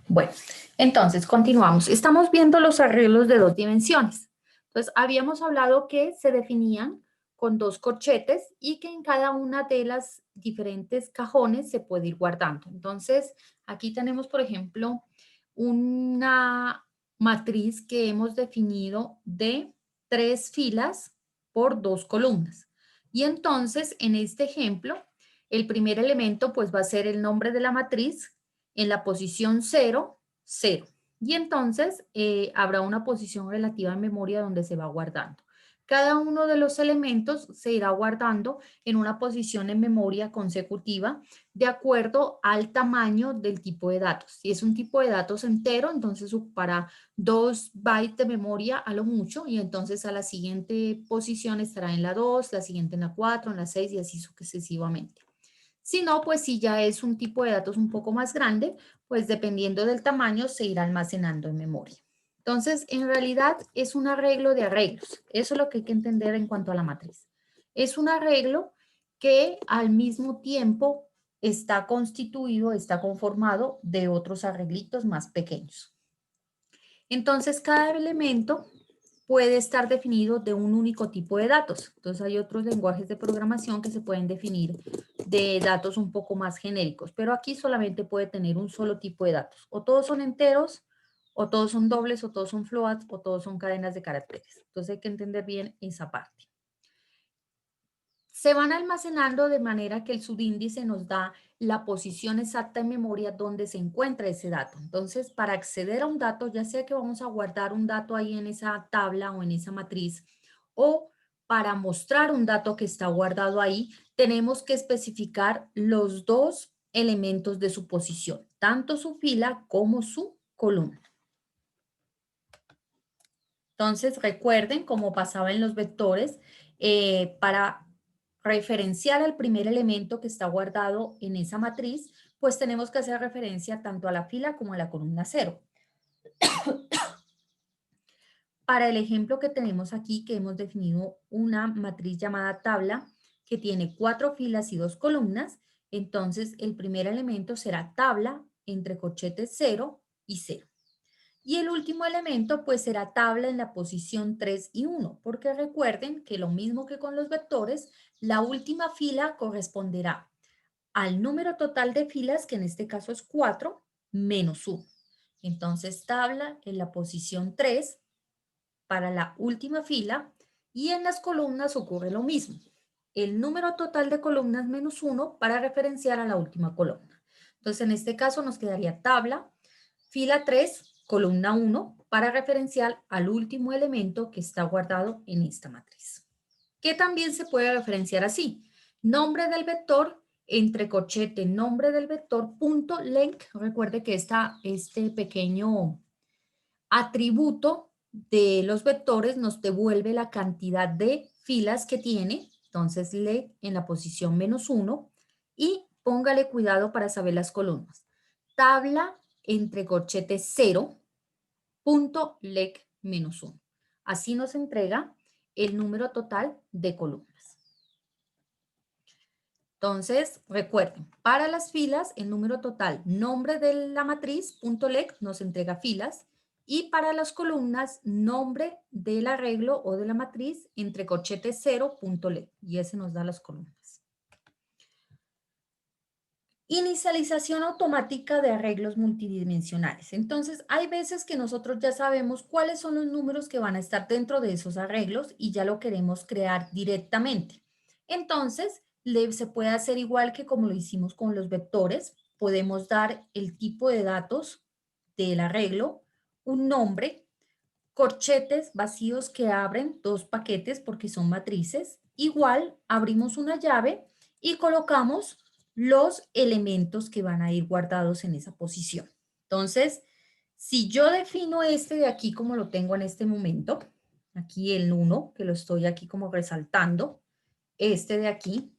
Bueno, entonces continuamos. Estamos viendo los arreglos de dos dimensiones. Entonces, habíamos hablado que se definían con dos corchetes y que en cada una de las diferentes cajones se puede ir guardando. Entonces, aquí tenemos, por ejemplo, una matriz que hemos definido de 3 filas por 2 columnas. Y entonces, en este ejemplo, el primer elemento pues va a ser el nombre de la matriz en la posición 0, 0. Y entonces habrá una posición relativa en memoria donde se va guardando. Cada uno de los elementos se irá guardando en una posición en memoria consecutiva de acuerdo al tamaño del tipo de datos. Si es un tipo de datos entero, entonces ocupará 2 bytes de memoria a lo mucho y entonces a la siguiente posición estará en la 2, la siguiente en la 4, en la 6 y así sucesivamente. Si no, pues si ya es un tipo de datos un poco más grande, pues dependiendo del tamaño se irá almacenando en memoria. Entonces, en realidad es un arreglo de arreglos. Eso es lo que hay que entender en cuanto a la matriz. Es un arreglo que al mismo tiempo está constituido, está conformado de otros arreglitos más pequeños. Entonces, cada elemento puede estar definido de un único tipo de datos. Entonces, hay otros lenguajes de programación que se pueden definir de datos un poco más genéricos, pero aquí solamente puede tener un solo tipo de datos. O todos son enteros, o todos son dobles, o todos son floats, o todos son cadenas de caracteres. Entonces, hay que entender bien esa parte. Se van almacenando de manera que el subíndice nos da la posición exacta en memoria donde se encuentra ese dato. Entonces, para acceder a un dato, ya sea que vamos a guardar un dato ahí en esa tabla o en esa matriz, o para mostrar un dato que está guardado ahí, tenemos que especificar los dos elementos de su posición, tanto su fila como su columna. Entonces, recuerden, como pasaba en los vectores, para referenciar al primer elemento que está guardado en esa matriz, pues tenemos que hacer referencia tanto a la fila como a la columna 0. Para el ejemplo que tenemos aquí, que hemos definido una matriz llamada tabla, que tiene 4 filas y 2 columnas, entonces el primer elemento será tabla entre corchetes 0 y 0. Y el último elemento pues será tabla en la posición 3 y 1, porque recuerden que lo mismo que con los vectores, la última fila corresponderá al número total de filas, que en este caso es 4, menos 1. Entonces tabla en la posición 3 para la última fila y en las columnas ocurre lo mismo. El número total de columnas menos 1 para referenciar a la última columna. Entonces en este caso nos quedaría tabla, fila 3, columna 1, para referenciar al último elemento que está guardado en esta matriz. Que también se puede referenciar así. Nombre del vector, entre corchete, nombre del vector, punto length. Recuerde que este pequeño atributo de los vectores nos devuelve la cantidad de filas que tiene. Entonces, length en la posición menos 1 y póngale cuidado para saber las columnas. Tabla entre corchetes 0, punto length menos 1. Así nos entrega el número total de columnas. Entonces, recuerden, para las filas, el número total, nombre de la matriz, punto length, nos entrega filas. Y para las columnas, nombre del arreglo o de la matriz, entre corchetes 0, punto length. Y ese nos da las columnas. Inicialización automática de arreglos multidimensionales. Entonces, hay veces que nosotros ya sabemos cuáles son los números que van a estar dentro de esos arreglos y ya lo queremos crear directamente. Entonces, se puede hacer igual que como lo hicimos con los vectores. Podemos dar el tipo de datos del arreglo, un nombre, corchetes vacíos que abren 2 paquetes porque son matrices. Igual, abrimos una llave y colocamos los elementos que van a ir guardados en esa posición. Entonces, si yo defino este de aquí como lo tengo en este momento, aquí el 1, que lo estoy aquí como resaltando, este de aquí,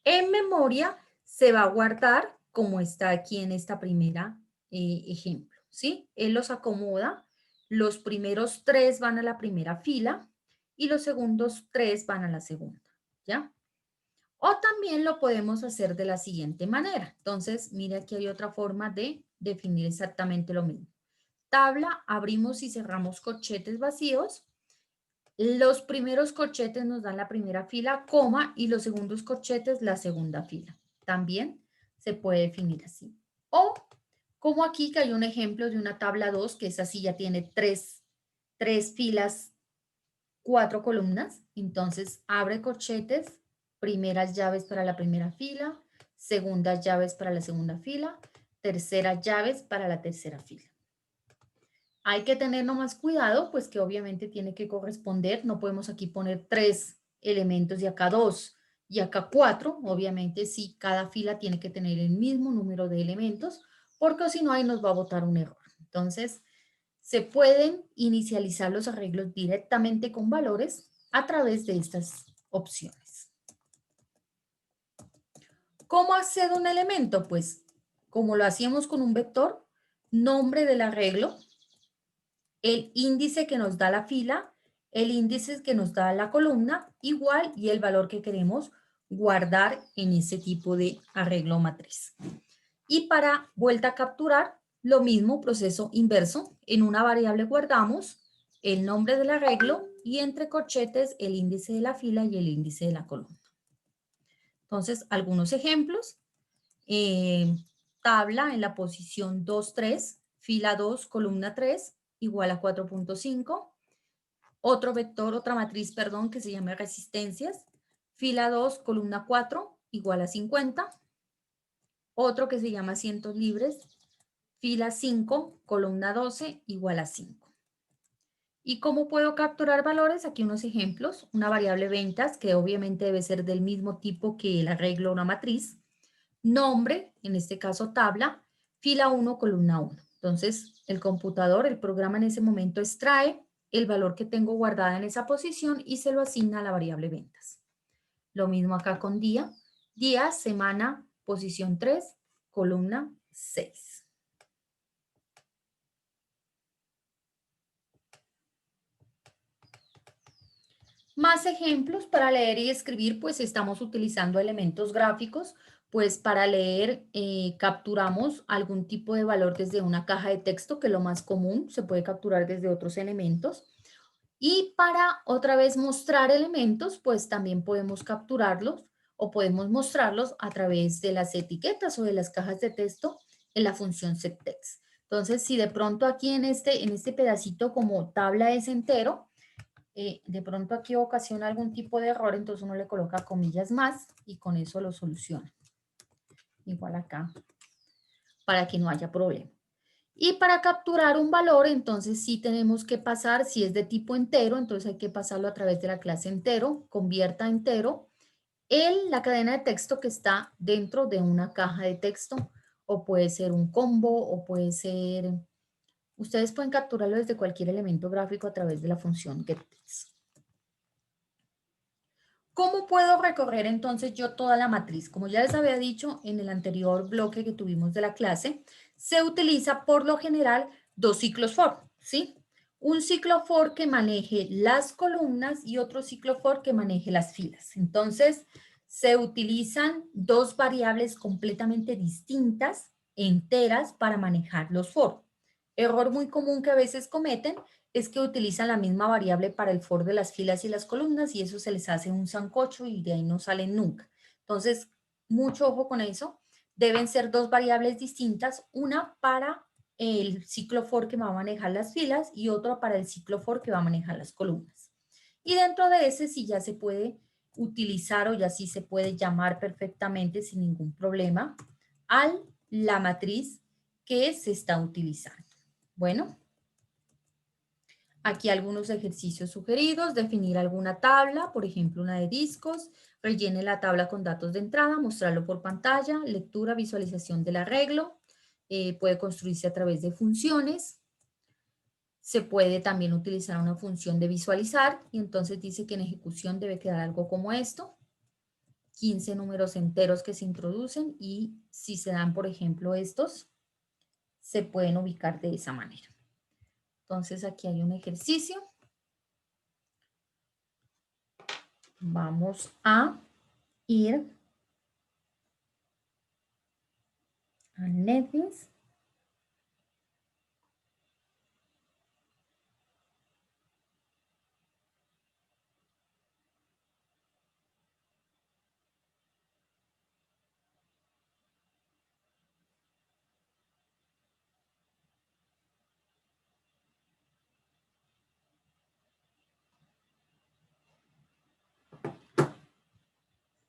en memoria se va a guardar como está aquí en esta primera ejemplo, ¿sí? Él los acomoda, los primeros 3 van a la primera fila y los segundos 3 van a la segunda, ¿ya? O también lo podemos hacer de la siguiente manera. Entonces, mire, aquí hay otra forma de definir exactamente lo mismo. Tabla, abrimos y cerramos corchetes vacíos. Los primeros corchetes nos dan la primera fila, coma, y los segundos corchetes la segunda fila. También se puede definir así. O, como aquí que hay un ejemplo de una tabla 2, que es así, ya tiene tres filas, 4 columnas. Entonces, abre corchetes, primeras llaves para la primera fila, segundas llaves para la segunda fila, terceras llaves para la tercera fila. Hay que tener nomás cuidado, pues que obviamente tiene que corresponder. No podemos aquí poner 3 elementos y acá 2 y acá 4. Obviamente sí, cada fila tiene que tener el mismo número de elementos, porque si no ahí nos va a botar un error. Entonces, se pueden inicializar los arreglos directamente con valores a través de estas opciones. ¿Cómo accedo a un elemento? Pues como lo hacíamos con un vector, nombre del arreglo, el índice que nos da la fila, el índice que nos da la columna, igual, y el valor que queremos guardar en ese tipo de arreglo matriz. Y para vuelta a capturar, lo mismo, proceso inverso. En una variable guardamos el nombre del arreglo y entre corchetes el índice de la fila y el índice de la columna. Entonces, algunos ejemplos. Tabla en la posición 2, 3, fila 2, columna 3, igual a 4.5. Otro vector, otra matriz, perdón, que se llama resistencias. Fila 2, columna 4, igual a 50. Otro que se llama asientos libres. Fila 5, columna 12, igual a 5. ¿Y cómo puedo capturar valores? Aquí unos ejemplos. Una variable ventas, que obviamente debe ser del mismo tipo que el arreglo o una matriz. Nombre, en este caso tabla, fila 1, columna 1. Entonces, el computador, el programa en ese momento extrae el valor que tengo guardada en esa posición y se lo asigna a la variable ventas. Lo mismo acá con día. Día, semana, posición 3, columna 6. Más ejemplos para leer y escribir, pues estamos utilizando elementos gráficos, pues para leer capturamos algún tipo de valor desde una caja de texto, que es lo más común, se puede capturar desde otros elementos. Y para otra vez mostrar elementos, pues también podemos capturarlos o podemos mostrarlos a través de las etiquetas o de las cajas de texto en la función setText. Entonces, si de pronto aquí en este pedacito como tabla es entero, de pronto aquí ocasiona algún tipo de error, entonces uno le coloca comillas más y con eso lo soluciona. Igual acá, para que no haya problema. Y para capturar un valor, entonces sí tenemos que pasar, si es de tipo entero, entonces hay que pasarlo a través de la clase entero, convierta a entero, en la cadena de texto que está dentro de una caja de texto, o puede ser un combo, o puede ser... Ustedes pueden capturarlo desde cualquier elemento gráfico a través de la función getText. ¿Cómo puedo recorrer entonces yo toda la matriz? Como ya les había dicho en el anterior bloque que tuvimos de la clase, se utiliza por lo general 2 ciclos for, ¿sí? Un ciclo for que maneje las columnas y otro ciclo for que maneje las filas. Entonces, se utilizan 2 variables completamente distintas, enteras, para manejar los for. Error muy común que a veces cometen es que utilizan la misma variable para el for de las filas y las columnas y eso se les hace un sancocho y de ahí no salen nunca. Entonces, mucho ojo con eso. Deben ser 2 variables distintas, una para el ciclo for que va a manejar las filas y otra para el ciclo for que va a manejar las columnas. Y dentro de ese sí ya se puede utilizar o ya sí se puede llamar perfectamente sin ningún problema a la matriz que se está utilizando. Bueno. Aquí algunos ejercicios sugeridos, definir alguna tabla, por ejemplo una de discos, rellene la tabla con datos de entrada, mostrarlo por pantalla, lectura, visualización del arreglo, puede construirse a través de funciones, se puede también utilizar una función de visualizar y entonces dice que en ejecución debe quedar algo como esto, 15 números enteros que se introducen y si se dan, por ejemplo, estos, se pueden ubicar de esa manera. Entonces aquí hay un ejercicio. Vamos a ir a NetBeans.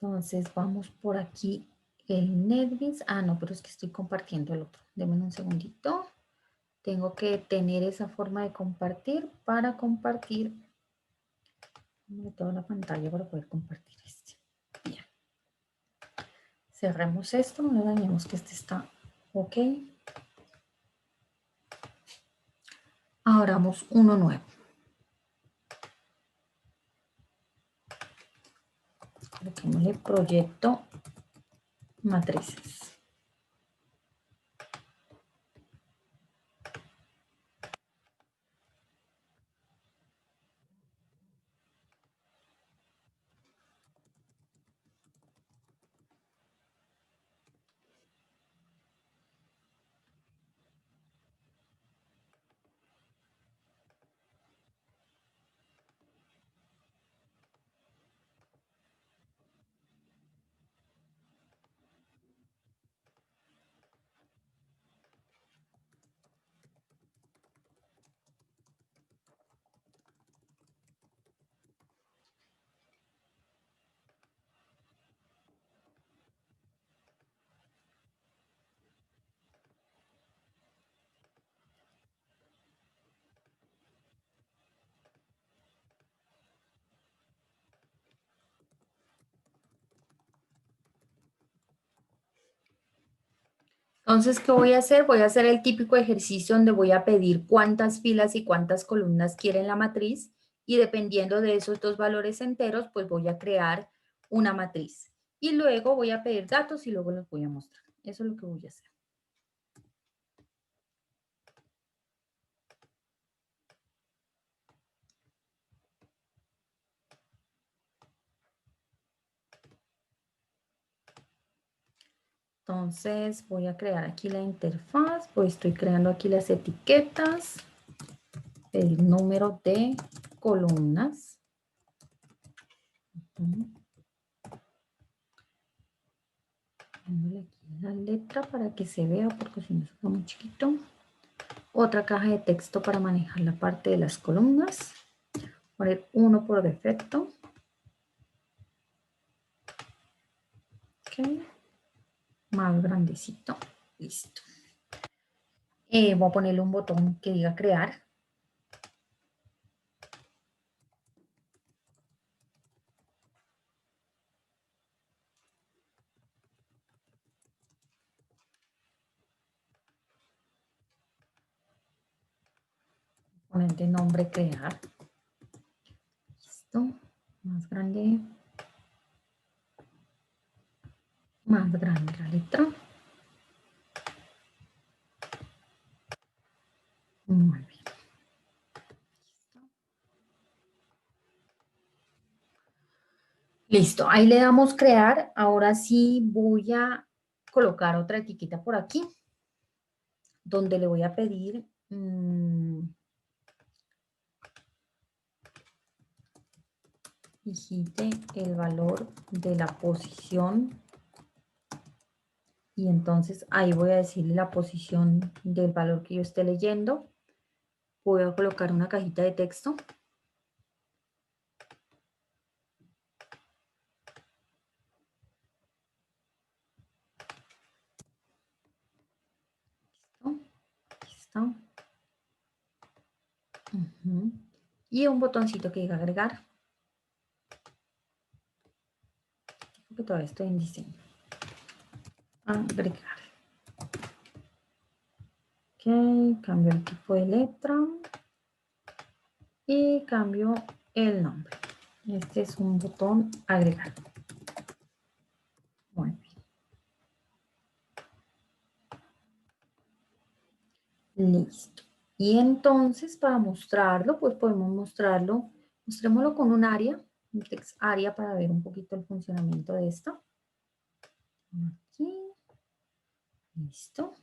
Entonces vamos por aquí el NetBeans. Ah, no, pero es que estoy compartiendo el otro. Denme un segundito. Tengo que tener esa forma de compartir para compartir toda la pantalla para poder compartir este. Bien. Cerremos esto, no dañemos que este está ok. Abramos uno nuevo. Coloquémosle proyecto matrices. Entonces, ¿qué voy a hacer? Voy a hacer el típico ejercicio donde voy a pedir cuántas filas y cuántas columnas quiere la matriz y dependiendo de esos dos valores enteros, pues voy a crear una matriz. Y luego voy a pedir datos y luego los voy a mostrar. Eso es lo que voy a hacer. Entonces voy a crear aquí la interfaz, pues estoy creando aquí las etiquetas, el número de columnas. Dándole aquí la letra para que se vea porque si no está muy chiquito. Otra caja de texto para manejar la parte de las columnas. Poner uno por defecto. Ok. Más grandecito. Listo. Voy a ponerle un botón que diga crear. Poner de nombre crear. Listo. Más grande. Más grande la letra. Muy bien. Listo, ahí le damos crear. Ahora sí voy a colocar otra etiqueta por aquí, donde le voy a pedir digite el valor de la posición. Y entonces ahí voy a decirle la posición del valor que yo esté leyendo. Voy a colocar una cajita de texto. Listo. Y un botoncito que diga agregar. Porque todavía estoy en diseño. Agregar. Ok, cambio el tipo de letra. Y cambio el nombre. Este es un botón agregar. Muy bien. Listo. Y entonces para mostrarlo, pues podemos mostrarlo, mostrémoslo con un área, un text área para ver un poquito el funcionamiento de esto. Aquí. Listo.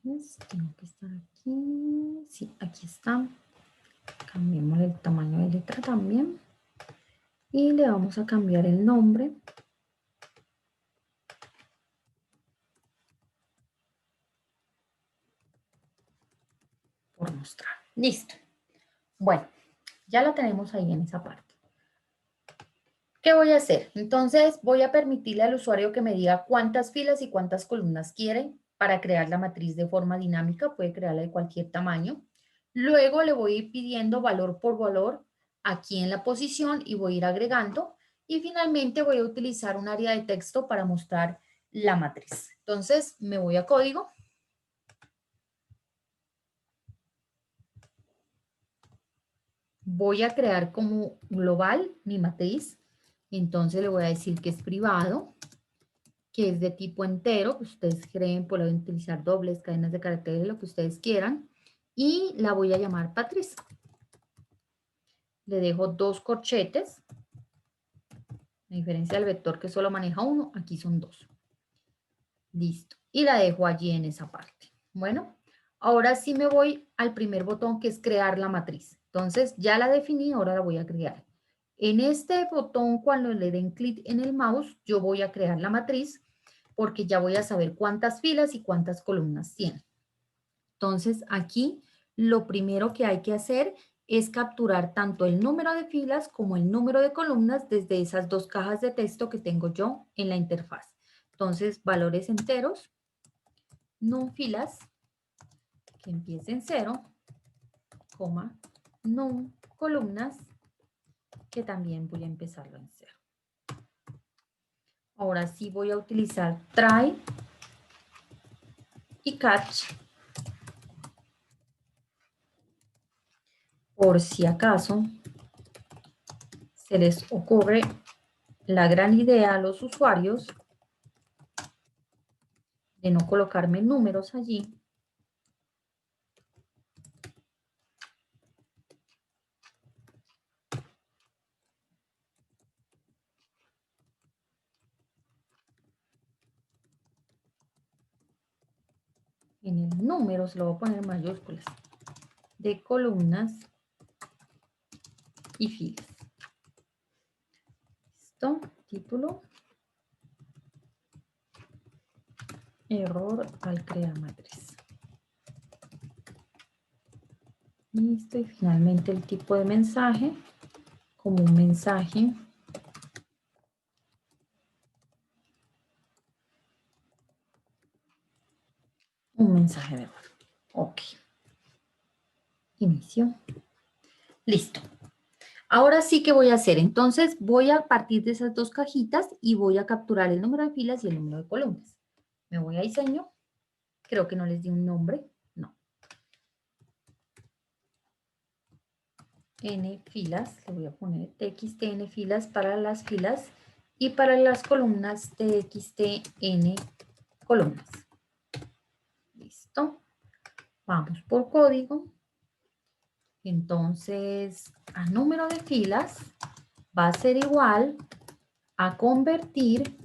Tengo que estar aquí. Sí, aquí está. Cambiemos el tamaño de letra también. Y le vamos a cambiar el nombre. Por mostrar. Listo. Bueno, ya la tenemos ahí en esa parte. ¿Qué voy a hacer? Entonces voy a permitirle al usuario que me diga cuántas filas y cuántas columnas quiere para crear la matriz de forma dinámica. Puede crearla de cualquier tamaño. Luego le voy a ir pidiendo valor por valor aquí en la posición y voy a ir agregando. Y finalmente voy a utilizar un área de texto para mostrar la matriz. Entonces me voy a código. Voy a crear como global mi matriz. Entonces le voy a decir que es privado, que es de tipo entero, que ustedes creen, pueden utilizar dobles, cadenas de caracteres, lo que ustedes quieran. Y la voy a llamar matriz. Le dejo 2 corchetes. A diferencia del vector que solo maneja 1, aquí son 2. Listo. Y la dejo allí en esa parte. Bueno, ahora sí me voy al primer botón que es crear la matriz. Entonces ya la definí, ahora la voy a crear. En este botón, cuando le den clic en el mouse, yo voy a crear la matriz porque ya voy a saber cuántas filas y cuántas columnas tiene. Entonces aquí lo primero que hay que hacer es capturar tanto el número de filas como el número de columnas desde esas 2 cajas de texto que tengo yo en la interfaz. Entonces, valores enteros, num filas, que empiece en 0, coma, num columnas, que también voy a empezarlo en 0. Ahora sí voy a utilizar try y catch por si acaso se les ocurre la gran idea a los usuarios de no colocarme números allí. En el número se lo voy a poner en mayúsculas, de columnas y filas. Listo, título. Error al crear matriz. Listo, y finalmente el tipo de mensaje, como un mensaje. Un mensaje de error. Ok. Inicio. Listo. Ahora sí que voy a hacer. Entonces voy a partir de esas 2 cajitas y voy a capturar el número de filas y el número de columnas. Me voy a diseño. Creo que no les di un nombre. No. N filas. Le voy a poner txtn filas para las filas y para las columnas txtn columnas. Listo. Vamos por código. Entonces, a número de filas va a ser igual a convertir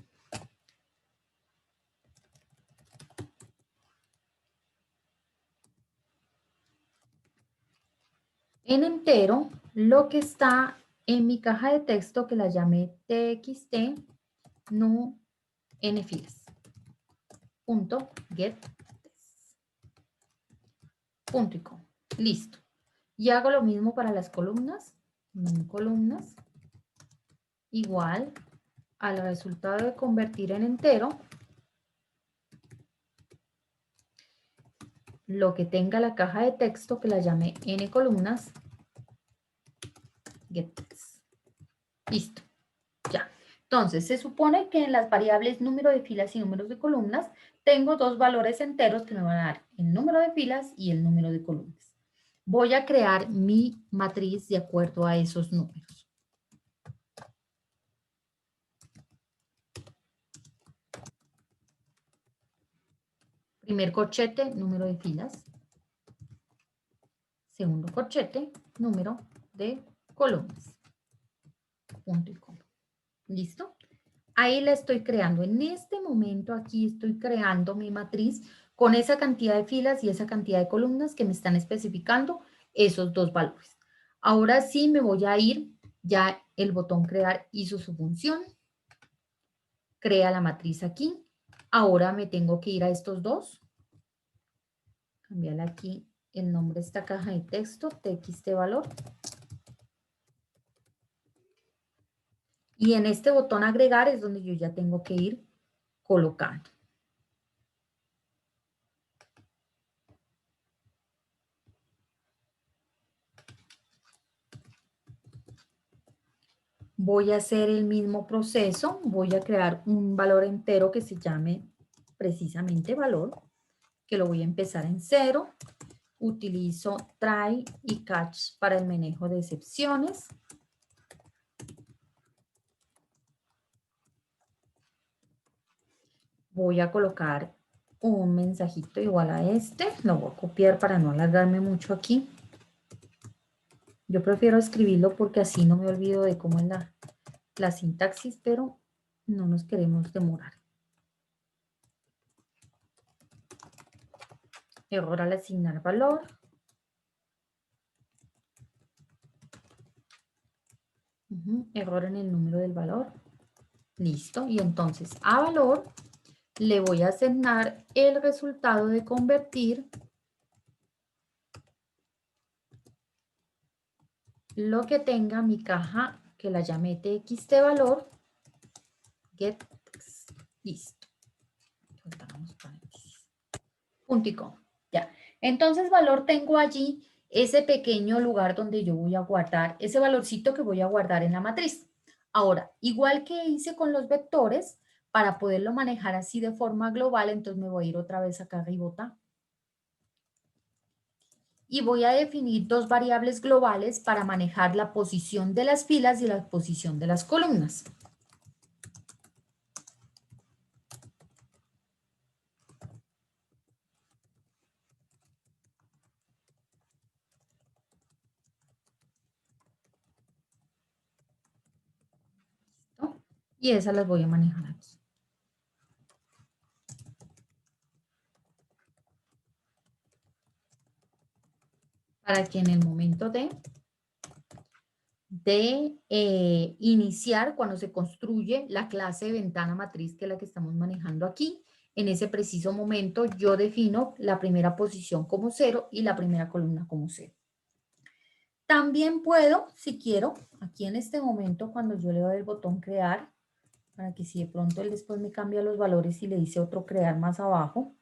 en entero lo que está en mi caja de texto que la llamé txt no n filas. Punto get punto y com. Listo. Y hago lo mismo para las columnas. Columnas igual al resultado de convertir en entero lo que tenga la caja de texto que la llame n columnas, get text. Listo, ya. Entonces, se supone que en las variables número de filas y números de columnas tengo 2 valores enteros que me van a dar el número de filas y el número de columnas. Voy a crear mi matriz de acuerdo a esos números. Primer corchete, número de filas. Segundo corchete, número de columnas. Punto y coma. ¿Listo? Ahí la estoy creando. En este momento aquí estoy creando mi matriz con esa cantidad de filas y esa cantidad de columnas que me están especificando esos dos valores. Ahora sí me voy a ir, ya el botón crear hizo su función. Crea la matriz aquí. Ahora me tengo que ir a estos dos. Cambiarle aquí el nombre de esta caja de texto, txt valor. Y en este botón agregar es donde yo ya tengo que ir colocando. Voy a hacer el mismo proceso, voy a crear un valor entero que se llame precisamente valor, que lo voy a empezar en 0. Utilizo try y catch para el manejo de excepciones. Voy a colocar un mensajito igual a este, lo voy a copiar para no alargarme mucho aquí. Yo prefiero escribirlo porque así no me olvido de cómo es la sintaxis, pero no nos queremos demorar. Error al asignar valor. Error en el número del valor. Listo. Y entonces a valor le voy a asignar el resultado de convertir lo que tenga mi caja, que la llamé txt valor, get text. Listo. Punto y coma. Ya. Entonces valor tengo allí ese pequeño lugar donde yo voy a guardar, ese valorcito que voy a guardar en la matriz. Ahora, igual que hice con los vectores, para poderlo manejar así de forma global, entonces me voy a ir otra vez acá arriba y voy a definir dos variables globales para manejar la posición de las filas y la posición de las columnas. ¿No? Y esas las voy a manejar aquí. Para que en el momento de iniciar, cuando se construye la clase de ventana matriz, que es la que estamos manejando aquí, en ese preciso momento yo defino la primera posición como 0 y la primera columna como 0. También puedo, si quiero, aquí en este momento, cuando yo le doy el botón crear, para que si de pronto él después me cambia los valores y le dice otro crear más abajo,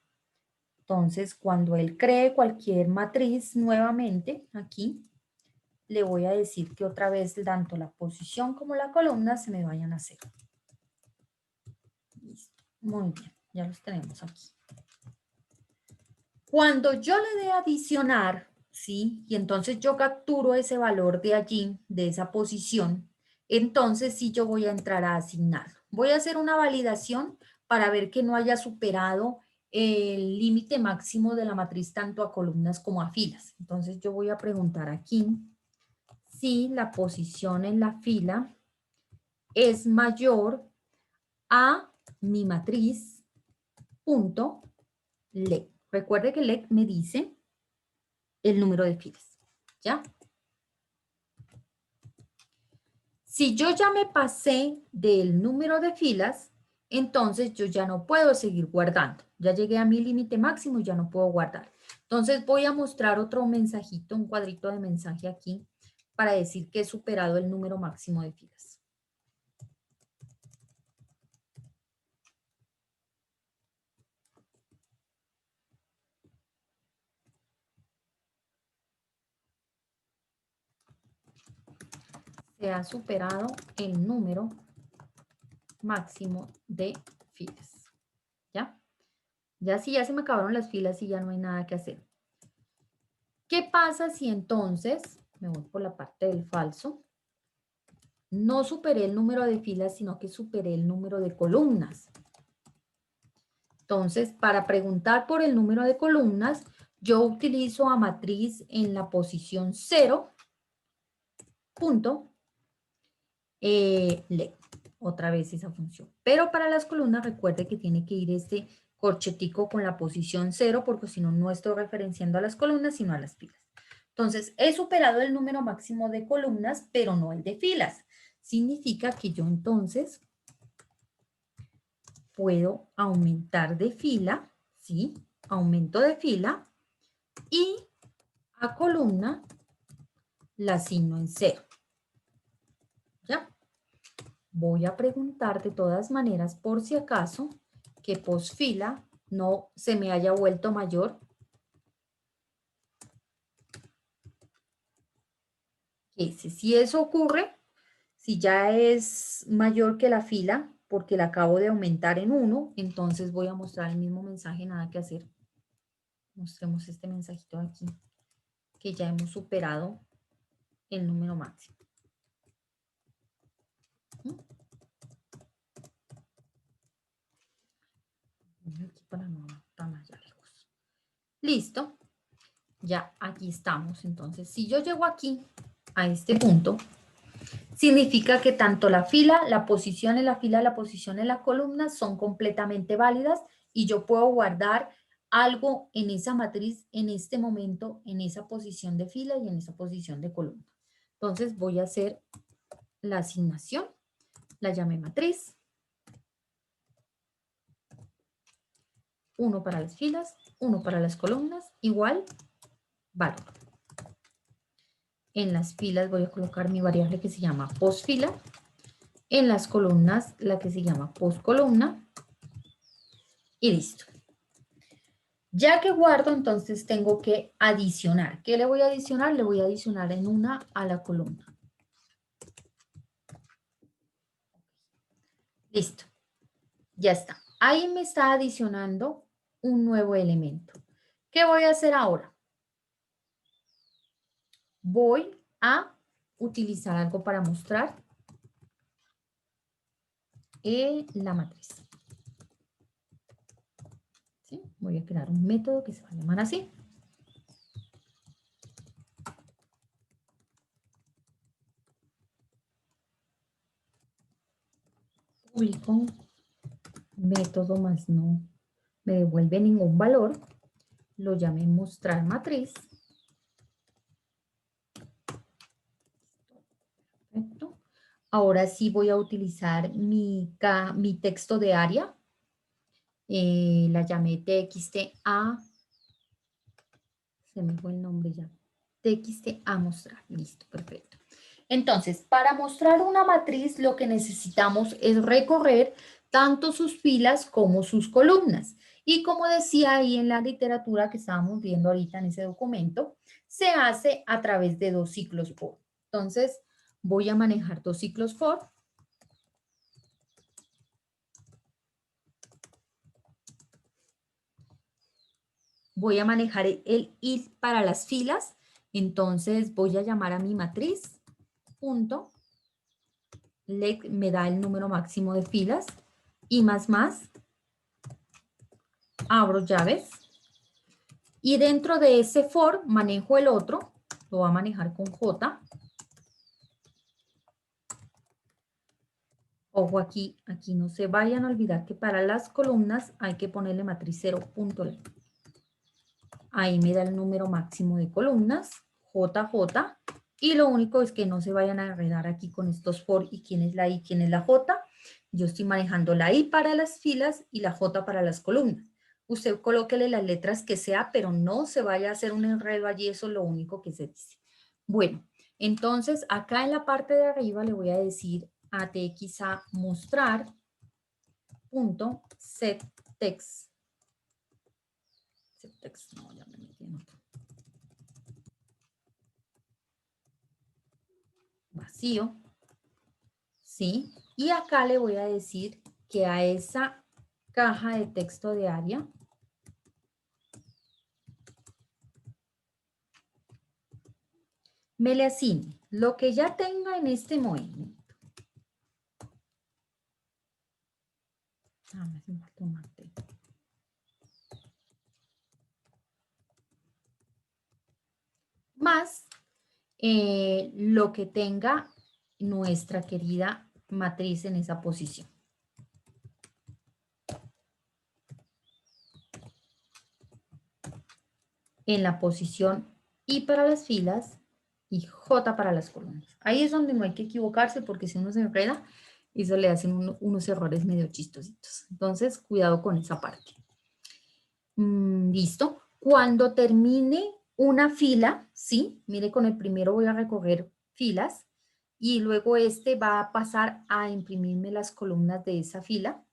entonces cuando él cree cualquier matriz nuevamente, aquí, le voy a decir que otra vez tanto la posición como la columna se me vayan a 0. Listo. Muy bien, ya los tenemos aquí. Cuando yo le dé adicionar, ¿sí? Y entonces yo capturo ese valor de allí, de esa posición, entonces sí yo voy a entrar a asignarlo. Voy a hacer una validación para ver que no haya superado el límite máximo de la matriz tanto a columnas como a filas. Entonces yo voy a preguntar aquí si la posición en la fila es mayor a mi matriz punto let. Recuerde que let me dice el número de filas, ¿ya? Si yo ya me pasé del número de filas, entonces yo ya no puedo seguir guardando. Ya llegué a mi límite máximo y ya no puedo guardar. Entonces voy a mostrar otro mensajito, un cuadrito de mensaje aquí para decir que he superado el número máximo de filas. Se ha superado el número máximo de filas. ¿Ya? Ya sí, ya se me acabaron las filas y ya no hay nada que hacer. ¿Qué pasa si entonces, me voy por la parte del falso, no superé el número de filas, sino que superé el número de columnas? Entonces, para preguntar por el número de columnas, yo utilizo a matriz en la posición 0, punto, let. otra vez esa función. Pero para las columnas recuerde que tiene que ir este corchetico con la posición 0 porque si no, no estoy referenciando a las columnas sino a las filas. Entonces, he superado el número máximo de columnas, pero no el de filas. Significa que yo entonces puedo aumentar de fila, ¿sí? Aumento de fila y a columna la asigno en 0. ¿Ya? Voy a preguntar de todas maneras, por si acaso, que posfila no se me haya vuelto mayor. Si eso ocurre, si ya es mayor que la fila, porque la acabo de aumentar en 1, entonces voy a mostrar el mismo mensaje, nada que hacer. Mostremos este mensajito aquí, que ya hemos superado el número máximo. Aquí para no estar más lejos. Listo. Ya aquí estamos. Entonces, si yo llego aquí, a este punto, significa que tanto la fila, la posición en la fila, la posición en la columna son completamente válidas y yo puedo guardar algo en esa matriz en este momento, en esa posición de fila y en esa posición de columna. Entonces voy a hacer la asignación, la llamé matriz, 1 para las filas, 1 para las columnas, igual valor. En las filas voy a colocar mi variable que se llama postfila. En las columnas, la que se llama postcolumna. Y listo. Ya que guardo, entonces tengo que adicionar. ¿Qué le voy a adicionar? Le voy a adicionar en una a la columna. Listo. Ya está. Ahí me está adicionando un nuevo elemento. ¿Qué voy a hacer ahora? Voy a utilizar algo para mostrar la matriz. ¿Sí? Voy a crear un método que se va a llamar así. Publico método más no me devuelve ningún valor. Lo llamé mostrar matriz. Perfecto. Ahora sí voy a utilizar mi texto de área. La llamé txt-a. Se me fue el nombre ya. Txt-a mostrar. Listo, perfecto. Entonces, para mostrar una matriz, lo que necesitamos es recorrer tanto sus filas como sus columnas. Y como decía ahí en la literatura que estábamos viendo ahorita en ese documento, se hace a través de 2 ciclos for. Entonces, voy a manejar 2 ciclos for. Voy a manejar el if para las filas. Entonces, voy a llamar a mi matriz, punto, let me da el número máximo de filas, y más, abro llaves, y dentro de ese for manejo el otro, lo voy a manejar con J. Ojo aquí no se vayan a olvidar que para las columnas hay que ponerle matriz 0.let. Ahí me da el número máximo de columnas, JJ, y lo único es que no se vayan a enredar aquí con estos for y quién es la I, quién es la J. Yo estoy manejando la I para las filas y la J para las columnas. Usted colóquele las letras que sea, pero no se vaya a hacer un enredo allí, eso es lo único que se dice. Bueno, entonces acá en la parte de arriba le voy a decir a txa mostrar punto setText. No, ya me metí en otro. Vacío, ¿sí? Y acá le voy a decir que a esa caja de texto de área me le asigne lo que ya tenga en este movimiento. Me hace falta un martillo. Más lo que tenga nuestra querida matriz en esa posición. En la posición I para las filas y J para las columnas. Ahí es donde no hay que equivocarse porque si uno se enreda, eso le hacen unos errores medio chistositos. Entonces, cuidado con esa parte. Listo. Cuando termine una fila, ¿sí? Mire, con el primero voy a recorrer filas y luego este va a pasar a imprimirme las columnas de esa fila.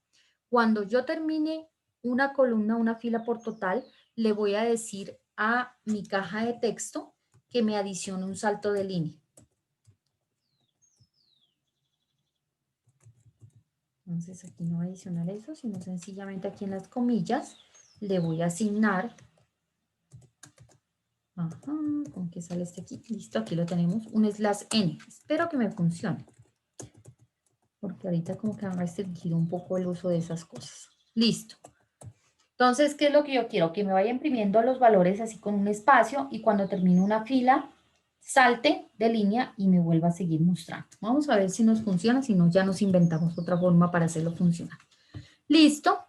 Cuando yo termine una columna, una fila por total, le voy a decir a mi caja de texto que me adicione un salto de línea. Entonces aquí no voy a adicionar eso, sino sencillamente aquí en las comillas le voy a asignar. Ajá, ¿con qué sale este aquí? Listo, aquí lo tenemos, un /n. Espero que me funcione, porque ahorita como que han restringido un poco el uso de esas cosas. Listo. Entonces, ¿qué es lo que yo quiero? Que me vaya imprimiendo los valores así con un espacio y cuando termine una fila, salte de línea y me vuelva a seguir mostrando. Vamos a ver si nos funciona, si no ya nos inventamos otra forma para hacerlo funcionar. Listo.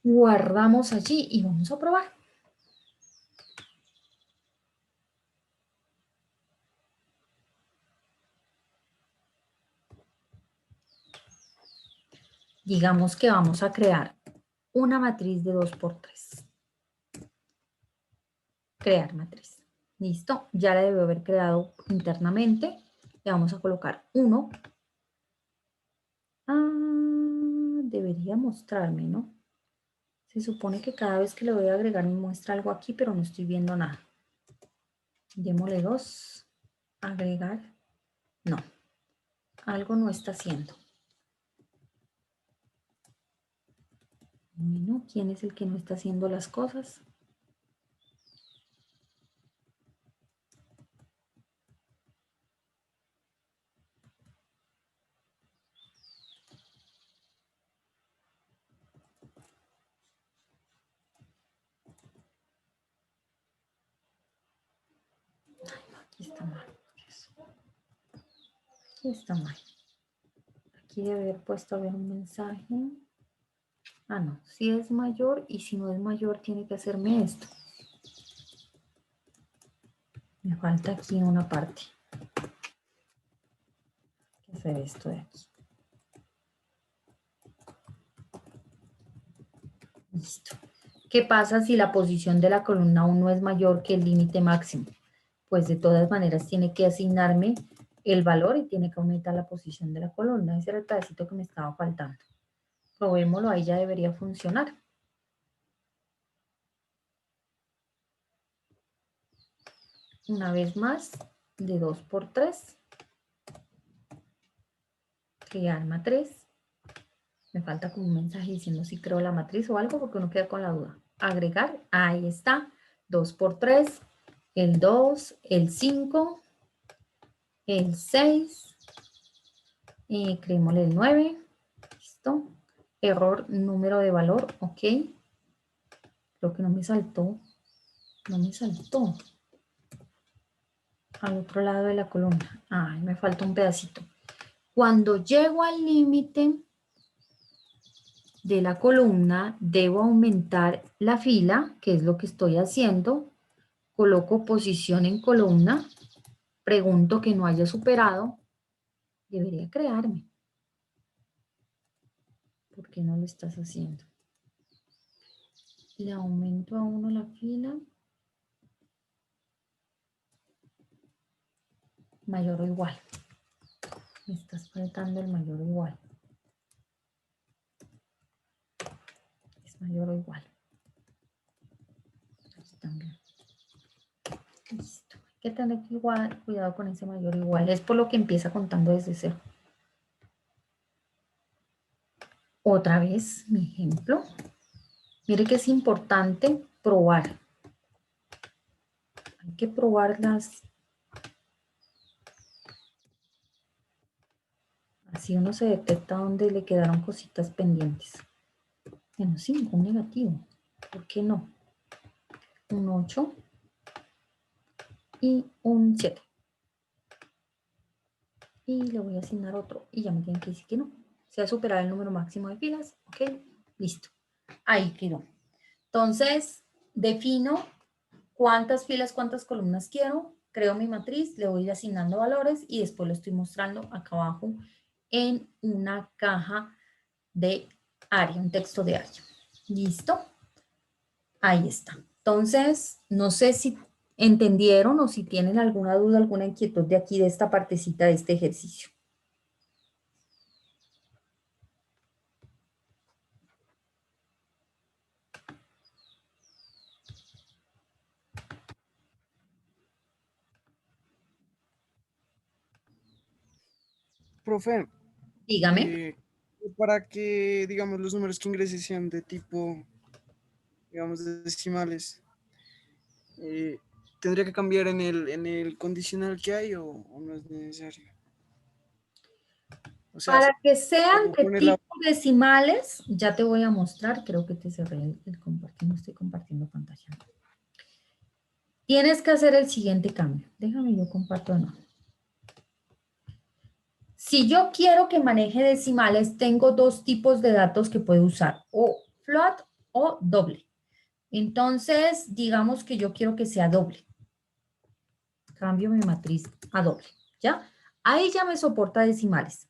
Guardamos allí y vamos a probar. Digamos que vamos a crear una matriz de 2×3. Crear matriz. Listo, ya la debo haber creado internamente. Le vamos a colocar 1. Debería mostrarme, ¿no? Se supone que cada vez que le voy a agregar me muestra algo aquí, pero no estoy viendo nada. Démosle 2. Agregar. No. Algo no está haciendo. Bueno, ¿quién es el que no está haciendo las cosas? Aquí está mal. Aquí está mal. Aquí debe haber puesto a ver un mensaje. No. Si es mayor y si no es mayor tiene que hacerme esto. Me falta aquí una parte. Hay que hacer esto de aquí. Listo. ¿Qué pasa si la posición de la columna 1 es mayor que el límite máximo? Pues de todas maneras tiene que asignarme el valor y tiene que aumentar la posición de la columna. Ese era el pedacito que me estaba faltando. Probémoslo, ahí ya debería funcionar. Una vez más, de 2×3. Crear matriz. Me falta como un mensaje diciendo si creo la matriz o algo porque uno queda con la duda. Agregar, ahí está. 2×3, el 2, el 5, el 6, creémosle el 9. Listo. Error, número de valor, ok. Creo que no me saltó. No me saltó. Al otro lado de la columna. Ay, me falta un pedacito. Cuando llego al límite de la columna, debo aumentar la fila, que es lo que estoy haciendo. Coloco posición en columna. Pregunto que no haya superado. Debería crearme. ¿Por qué no lo estás haciendo? Le aumento a 1 la fila. Mayor o igual. Me estás faltando el mayor o igual. Es mayor o igual. Aquí también. Listo. Hay que tener cuidado con ese mayor o igual. Es por lo que empieza contando desde 0. Otra vez mi ejemplo. Mire que es importante probar. Hay que probarlas. Así uno se detecta dónde le quedaron cositas pendientes. Menos 5, un negativo. ¿Por qué no? Un 8 y un 7. y le voy a asignar otro y ya me tienen que decir que no. Se ha superado el número máximo de filas. Ok, listo. Ahí quedó. Entonces, defino cuántas filas, cuántas columnas quiero, creo mi matriz, le voy a ir asignando valores y después lo estoy mostrando acá abajo en una caja de área, un texto de área. ¿Listo? Ahí está. Entonces, no sé si entendieron o si tienen alguna duda, alguna inquietud de aquí, de esta partecita de este ejercicio. Profe, Dígame. eh, para que, digamos, los números que ingrese sean de tipo, digamos, decimales, eh, ¿tendría que cambiar en el condicional que hay o no es necesario? O sea, Para que sean o de poner la... tipo decimales, ya te voy a mostrar, creo que te cerré el compartir, no estoy compartiendo pantalla. Tienes que hacer el siguiente cambio. Déjame, yo comparto de nuevo. Si yo quiero que maneje decimales, tengo dos tipos de datos que puedo usar, o float o doble. Entonces, digamos que yo quiero que sea doble. Cambio mi matriz a doble, ¿ya? Ahí ya me soporta decimales,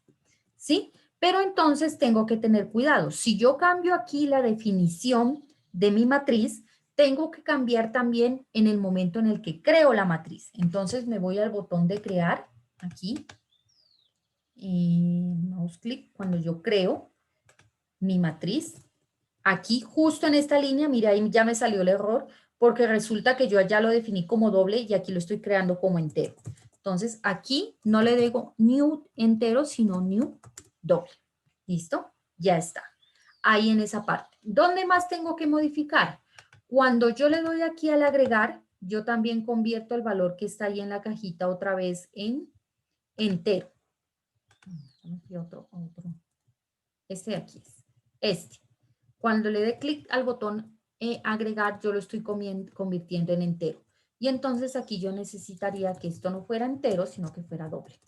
¿sí? Pero entonces tengo que tener cuidado. Si yo cambio aquí la definición de mi matriz, tengo que cambiar también en el momento en el que creo la matriz. Entonces me voy al botón de crear, aquí, y mouse clic, cuando yo creo mi matriz. Aquí, justo en esta línea, mira, ahí ya me salió el error, porque resulta que yo ya lo definí como doble y aquí lo estoy creando como entero. Entonces, aquí no le digo new entero, sino new doble. ¿Listo? Ya está. Ahí en esa parte. ¿Dónde más tengo que modificar? Cuando yo le doy aquí al agregar, yo también convierto el valor que está ahí en la cajita otra vez en entero. Este de aquí es. Este. Cuando le dé clic al botón agregar, yo lo estoy convirtiendo en entero. Y entonces aquí yo necesitaría que esto no fuera entero, sino que fuera doble.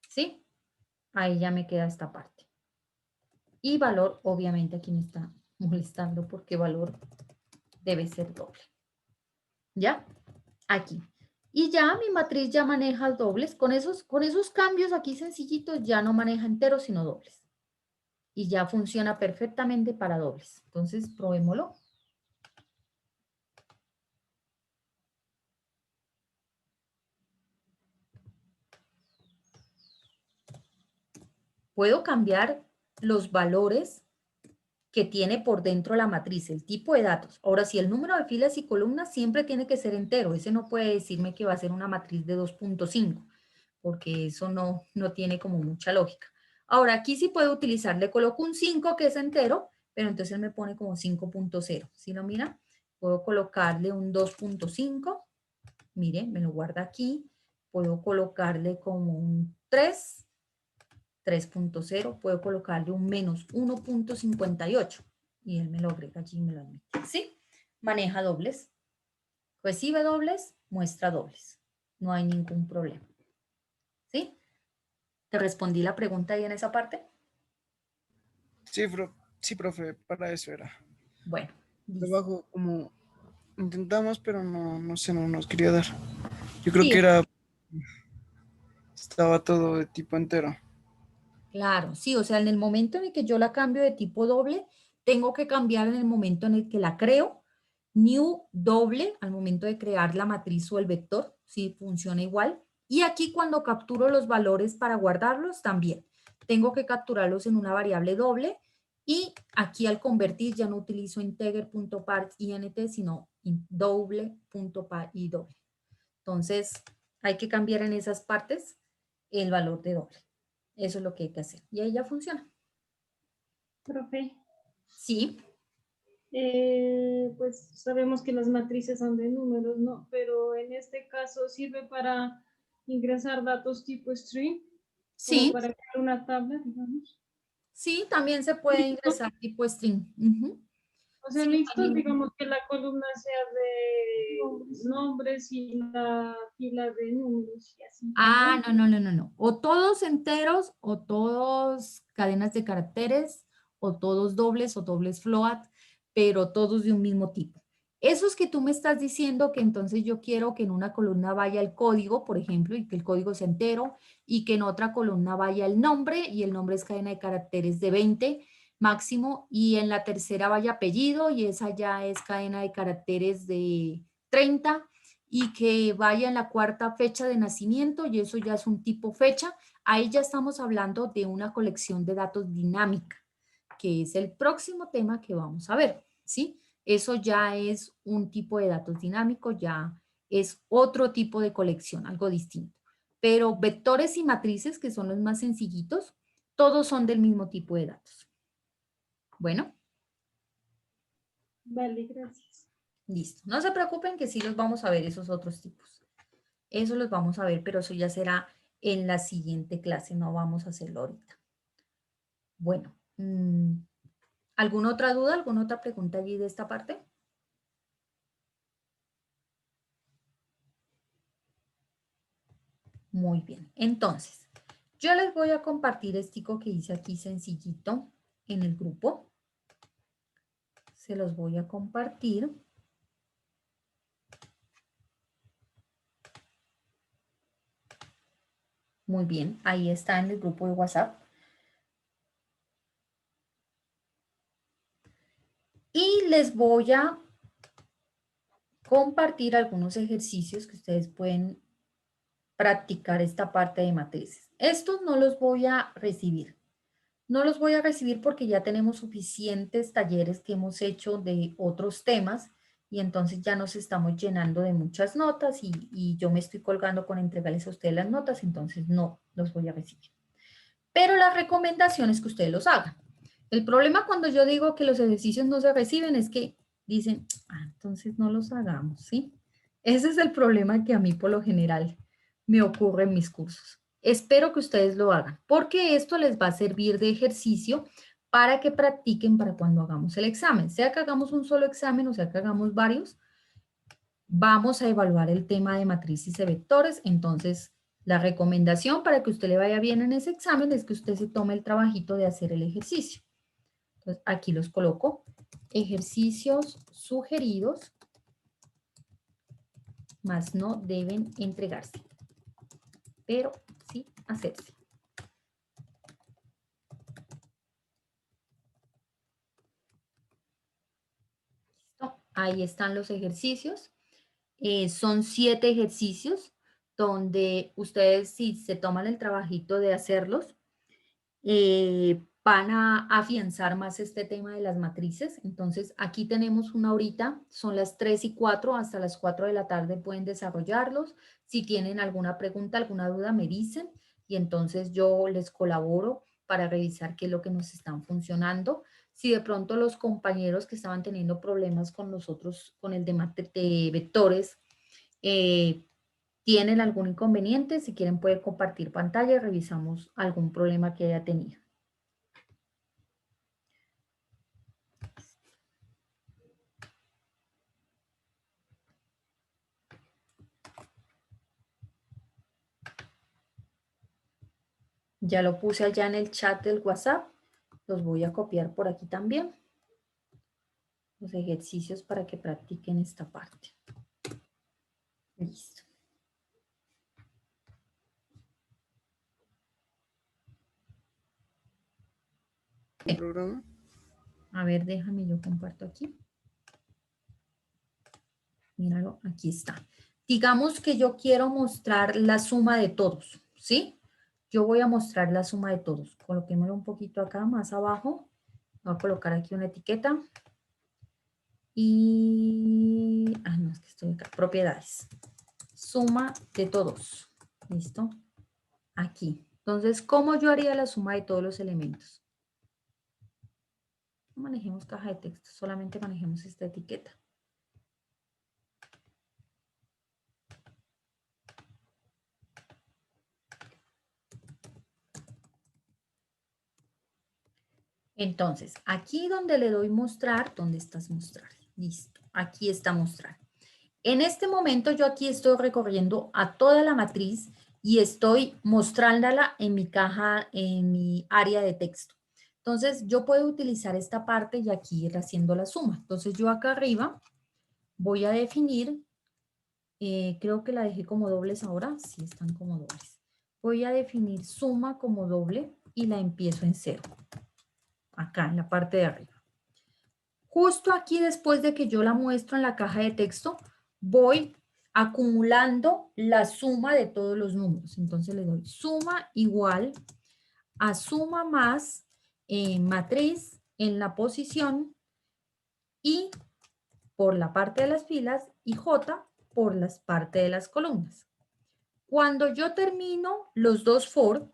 ¿Sí? Ahí ya me queda esta parte. Y valor, obviamente aquí me está molestando porque valor debe ser doble. ¿Ya? Aquí. Y ya mi matriz ya maneja dobles. Con esos cambios aquí sencillitos ya no maneja enteros, sino dobles. Y ya funciona perfectamente para dobles. Entonces, probémoslo. Puedo cambiar los valores que tiene por dentro la matriz, el tipo de datos. Ahora, si el número de filas y columnas siempre tiene que ser entero, ese no puede decirme que va a ser una matriz de 2.5, porque eso no tiene como mucha lógica. Ahora, aquí sí puedo utilizar, le coloco un 5 que es entero, pero entonces él me pone como 5.0. ¿Sí lo mira? Puedo colocarle un 2.5, mire, me lo guarda aquí. Puedo colocarle como un 3.0, puedo colocarle un menos 1.58 y él me lo agrega allí y me lo admite. ¿Sí? Maneja dobles, recibe dobles, muestra dobles. No hay ningún problema. ¿Sí? ¿Te respondí la pregunta ahí en esa parte? Sí, sí, profe, para eso era. Bueno, listo. Trabajo como intentamos, pero no sé, no nos quería dar. Yo creo que Sí, estaba todo de tipo entero. claro, sí, o sea, en el momento en el que yo la cambio de tipo doble, tengo que cambiar en el momento en el que la creo, new doble, al momento de crear la matriz o el vector, sí, funciona igual. Y aquí cuando capturo los valores para guardarlos, también. Tengo que capturarlos en una variable doble y aquí al convertir ya no utilizo integer.parseInt, sino doble.par y doble. Entonces, hay que cambiar en esas partes el valor de doble. Eso es lo que hay que hacer. Y ahí ya funciona. Profe, Sí, pues sabemos que las matrices son de números, ¿no? Pero en este caso sirve para ingresar datos tipo string, como sí, para crear una tabla, digamos. sí, también se puede ingresar tipo string. O sea, Sí, mixtos, digamos que la columna sea de nombres y la fila de números y así. ah, no. O todos enteros, o todos cadenas de caracteres, o todos dobles o dobles float, pero todos de un mismo tipo. Esos que tú me estás diciendo que entonces yo quiero que en una columna vaya el código, por ejemplo, y que el código sea entero, y que en otra columna vaya el nombre, y el nombre es cadena de caracteres de 20 máximo, y en la tercera vaya apellido, y esa ya es cadena de caracteres de 30 y que vaya en la cuarta fecha de nacimiento y eso ya es un tipo fecha. Ahí ya estamos hablando de una colección de datos dinámica, que es el próximo tema que vamos a ver, ¿sí? Eso ya es un tipo de datos dinámicos, ya es otro tipo de colección, algo distinto. Pero vectores y matrices, que son los más sencillitos, todos son del mismo tipo de datos. Bueno. Vale, gracias. Listo. No se preocupen que sí los vamos a ver esos otros tipos. Eso los vamos a ver, pero eso ya será en la siguiente clase, no vamos a hacerlo ahorita. Bueno, ¿alguna otra duda, alguna otra pregunta allí de esta parte? Muy bien, entonces, yo les voy a compartir estico que hice aquí sencillito en el grupo. Se los voy a compartir. Muy bien, ahí está en el grupo de WhatsApp. Y les voy a compartir algunos ejercicios que ustedes pueden practicar esta parte de matrices. Estos no los voy a recibir. No los voy a recibir porque ya tenemos suficientes talleres que hemos hecho de otros temas y entonces ya nos estamos llenando de muchas notas y yo me estoy colgando con entregarles a ustedes las notas, entonces no los voy a recibir. Pero la recomendación es que ustedes los hagan. El problema cuando yo digo que los ejercicios no se reciben es que dicen, entonces no los hagamos, ¿sí? Ese es el problema que a mí por lo general me ocurre en mis cursos. Espero que ustedes lo hagan, porque esto les va a servir de ejercicio para que practiquen para cuando hagamos el examen. Sea que hagamos un solo examen o sea que hagamos varios, vamos a evaluar el tema de matrices de vectores. Entonces, la recomendación para que usted le vaya bien en ese examen es que usted se tome el trabajito de hacer el ejercicio. Entonces, aquí los coloco. Ejercicios sugeridos, más no deben entregarse, pero sí hacerse. ¿Listo? Ahí están los ejercicios. Son 7 ejercicios donde ustedes, si se toman el trabajito de hacerlos, van a afianzar más este tema de las matrices. Entonces, aquí tenemos una horita, son las 3 y 4, hasta las 4 de la tarde pueden desarrollarlos. Si tienen alguna pregunta, alguna duda, me dicen y entonces yo les colaboro para revisar qué es lo que nos están funcionando. Si de pronto los compañeros que estaban teniendo problemas con nosotros, con el de vectores, tienen algún inconveniente, si quieren pueden compartir pantalla y revisamos algún problema que haya tenido. Ya lo puse allá en el chat del WhatsApp. Los voy a copiar por aquí también. Los ejercicios para que practiquen esta parte. Listo. ¿Un programa? A ver, déjame, yo comparto aquí. Míralo, aquí está. Digamos que yo quiero mostrar la suma de todos, ¿sí? Yo voy a mostrar la suma de todos. Coloquémoslo un poquito acá, más abajo. Voy a colocar aquí una etiqueta. Y, no, es que estoy acá. Propiedades. Suma de todos. ¿Listo? Aquí. Entonces, ¿cómo yo haría la suma de todos los elementos? No manejemos caja de texto, solamente manejemos esta etiqueta. Entonces, aquí donde le doy mostrar, ¿dónde estás mostrar? Listo, aquí está mostrar. En este momento yo aquí estoy recorriendo a toda la matriz y estoy mostrándola en mi caja, en mi área de texto. Entonces, yo puedo utilizar esta parte y aquí ir haciendo la suma. Entonces, yo acá arriba voy a definir, creo que la dejé como dobles ahora. Sí, están como dobles. Voy a definir suma como doble y la empiezo en 0. Acá en la parte de arriba. Justo aquí después de que yo la muestro en la caja de texto, voy acumulando la suma de todos los números. Entonces le doy suma igual a suma más matriz en la posición y por la parte de las filas y J por las partes de las columnas. Cuando yo termino los dos for,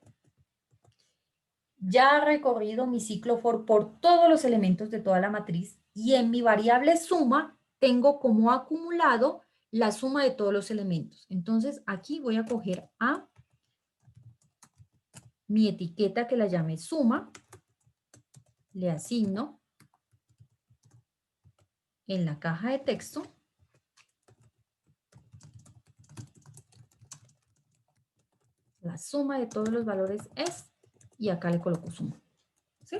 ya he recorrido mi ciclo for por todos los elementos de toda la matriz y en mi variable suma tengo como acumulado la suma de todos los elementos. Entonces aquí voy a coger a mi etiqueta que la llame suma, le asigno en la caja de texto la suma de todos los valores es, y acá le coloco suma. ¿Sí?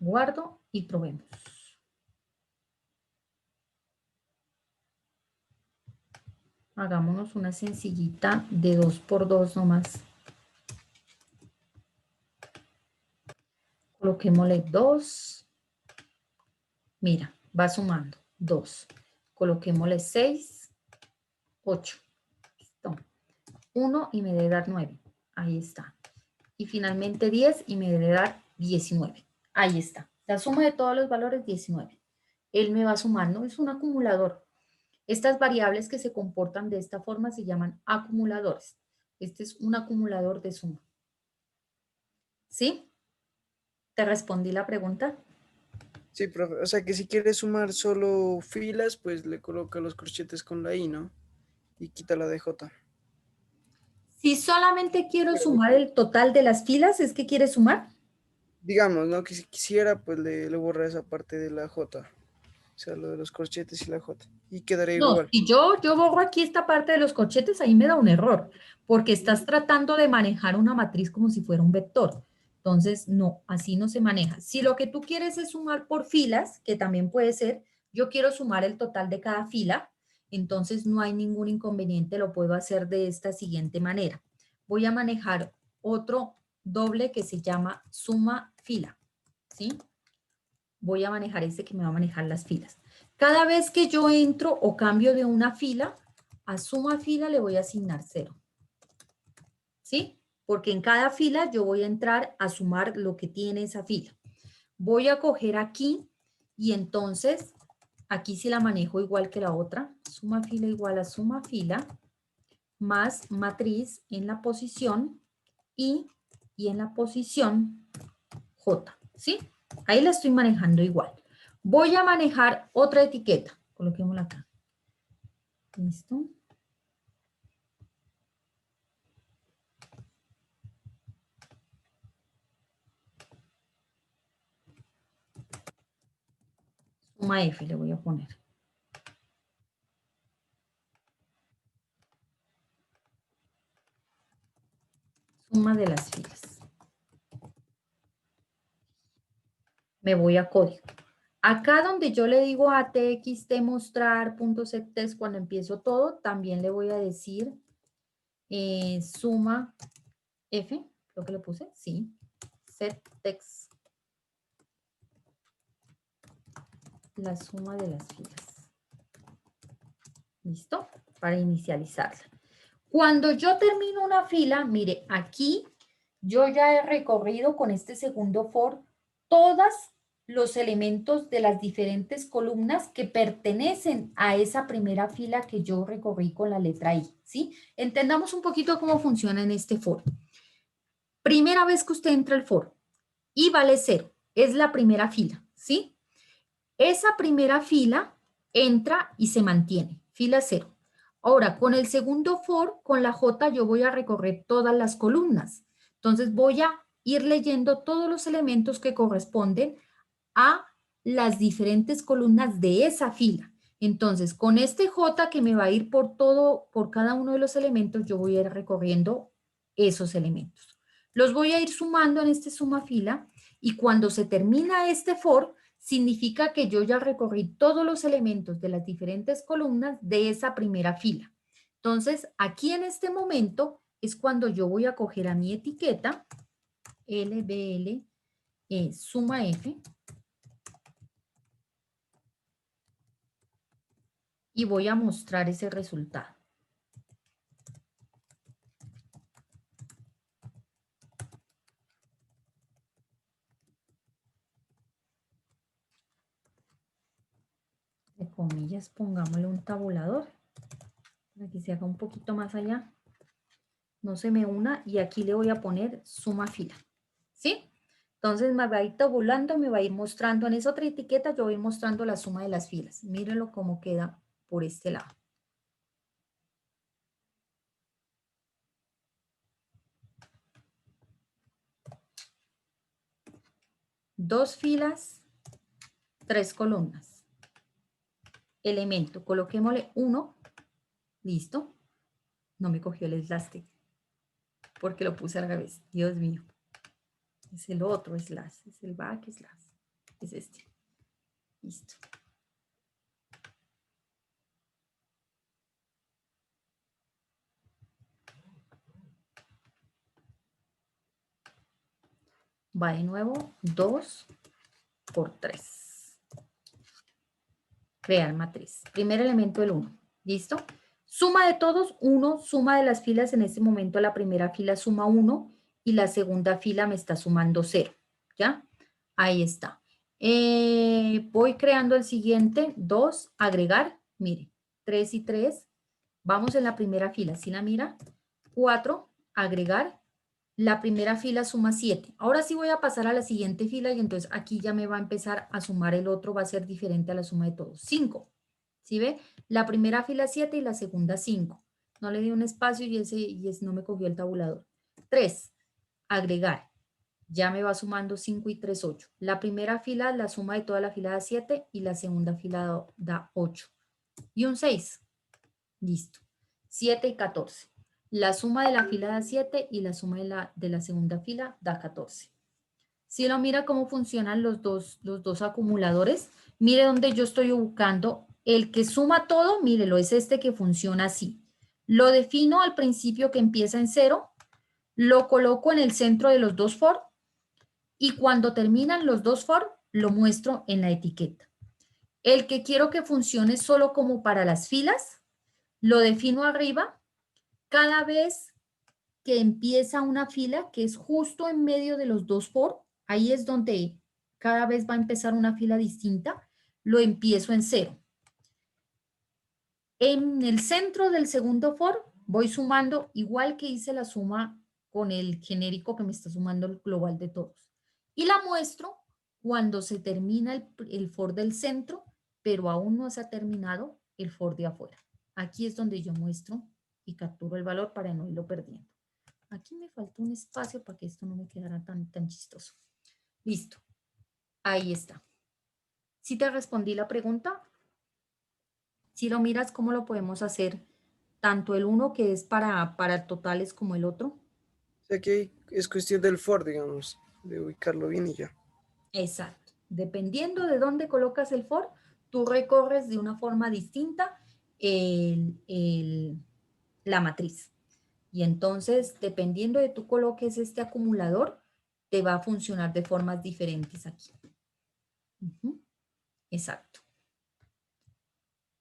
Guardo y probemos. Hagámonos una sencillita de 2 por 2 nomás. Coloquémosle 2. Mira, va sumando 2. Coloquémosle 6, 8. Listo. 1 y me debe dar 9. Ahí está. Y finalmente 10 y me debe dar 19. Ahí está. La suma de todos los valores 19. Él me va sumando, es un acumulador. Estas variables que se comportan de esta forma se llaman acumuladores. Este es un acumulador de suma. ¿Sí? ¿Te respondí la pregunta? Sí, profe. O sea que si quieres sumar solo filas, pues le coloca los corchetes con la I, ¿no? Y quita la DJ. Si solamente quiero sumar el total de las filas, ¿es que quieres sumar? Digamos, ¿no? Que si quisiera, pues le borra esa parte de la J. O sea, lo de los corchetes y la J. Y quedaría No, igual. si yo borro aquí esta parte de los corchetes, ahí me da un error, porque estás tratando de manejar una matriz como si fuera un vector. Entonces, no, así no se maneja. Si lo que tú quieres es sumar por filas, que también puede ser, yo quiero sumar el total de cada fila, entonces no hay ningún inconveniente, lo puedo hacer de esta siguiente manera. Voy a manejar otro doble que se llama suma fila, ¿sí? Voy a manejar ese que me va a manejar las filas. Cada vez que yo entro o cambio de una fila, a suma fila le voy a asignar 0. ¿Sí? Porque en cada fila yo voy a entrar a sumar lo que tiene esa fila. Voy a coger aquí y entonces aquí sí la manejo igual que la otra. Suma fila igual a suma fila más matriz en la posición y en la posición J. ¿Sí? Ahí la estoy manejando igual. Voy a manejar otra etiqueta. Coloquémosla acá. ¿Listo? Suma F le voy a poner. Suma de las filas. Me voy a código. Acá donde yo le digo a txt mostrar punto setText cuando empiezo todo, también le voy a decir suma F, creo que le puse, sí, setText, la suma de las filas. ¿Listo? Para inicializarla. Cuando yo termino una fila, mire, aquí yo ya he recorrido con este segundo for todos los elementos de las diferentes columnas que pertenecen a esa primera fila que yo recorrí con la letra I, ¿sí? Entendamos un poquito cómo funciona en este for. Primera vez que usted entra al for, I vale 0, es la primera fila, ¿sí? Esa primera fila entra y se mantiene, fila 0. Ahora, con el segundo for, con la J, yo voy a recorrer todas las columnas. Entonces, voy a ir leyendo todos los elementos que corresponden a las diferentes columnas de esa fila. Entonces, con este J que me va a ir por cada uno de los elementos, yo voy a ir recorriendo esos elementos. Los voy a ir sumando en este suma fila y cuando se termina este for, significa que yo ya recorrí todos los elementos de las diferentes columnas de esa primera fila. Entonces, aquí en este momento es cuando yo voy a coger a mi etiqueta, LBL, suma F, y voy a mostrar ese resultado. De comillas, pongámosle un tabulador para que se haga un poquito más allá. No se me una y aquí le voy a poner suma fila. ¿Sí? Entonces me va a ir tabulando, me va a ir mostrando en esa otra etiqueta, yo voy mostrando la suma de las filas. Mírenlo cómo queda por este lado. Dos filas, tres columnas. Elemento, coloquémosle 1, listo. No me cogió el elástico porque lo puse al revés, Dios mío. Es el otro slash, es el back slash, es este. Listo. Va de nuevo 2 por 3. Crear matriz. Primer elemento el 1. ¿Listo? Suma de todos 1, suma de las filas. En este momento la primera fila suma 1 y la segunda fila me está sumando 0. ¿Ya? Ahí está. Voy creando el siguiente. 2, agregar. Mire, 3 y 3. Vamos en la primera fila. ¿Sí la mira? 4, agregar. La primera fila suma 7. Ahora sí voy a pasar a la siguiente fila y entonces aquí ya me va a empezar a sumar el otro, va a ser diferente a la suma de todos. 5. ¿Sí ve? La primera fila 7 y la segunda 5. No le di un espacio y ese no me cogió el tabulador. 3. Agregar. Ya me va sumando 5 y 3, 8. La primera fila, la suma de toda la fila da 7 y la segunda fila da 8. Y un 6. Listo. 7 y 14. La suma de la fila da 7 y la suma de la segunda fila da 14. Si lo mira cómo funcionan los dos acumuladores, mire donde yo estoy buscando el que suma todo, mírelo, es este que funciona así. Lo defino al principio que empieza en 0, lo coloco en el centro de los dos for y cuando terminan los dos for, lo muestro en la etiqueta. El que quiero que funcione solo como para las filas, lo defino arriba. Cada vez que empieza una fila, que es justo en medio de los dos for, ahí es donde cada vez va a empezar una fila distinta, lo empiezo en 0. En el centro del segundo for voy sumando igual que hice la suma con el genérico que me está sumando el global de todos. Y la muestro cuando se termina el for del centro, pero aún no se ha terminado el for de afuera. Aquí es donde yo muestro y capturo el valor para no irlo perdiendo. Aquí me faltó un espacio para que esto no me quedara tan chistoso. Listo. Ahí está. ¿Sí te respondí la pregunta? Si lo miras, ¿cómo lo podemos hacer? Tanto el uno que es para totales como el otro. O sea que es cuestión del for, digamos, de ubicarlo bien y ya. Exacto. Dependiendo de dónde colocas el for, tú recorres de una forma distinta la matriz. Y entonces, dependiendo de tú coloques este acumulador, te va a funcionar de formas diferentes aquí. Exacto.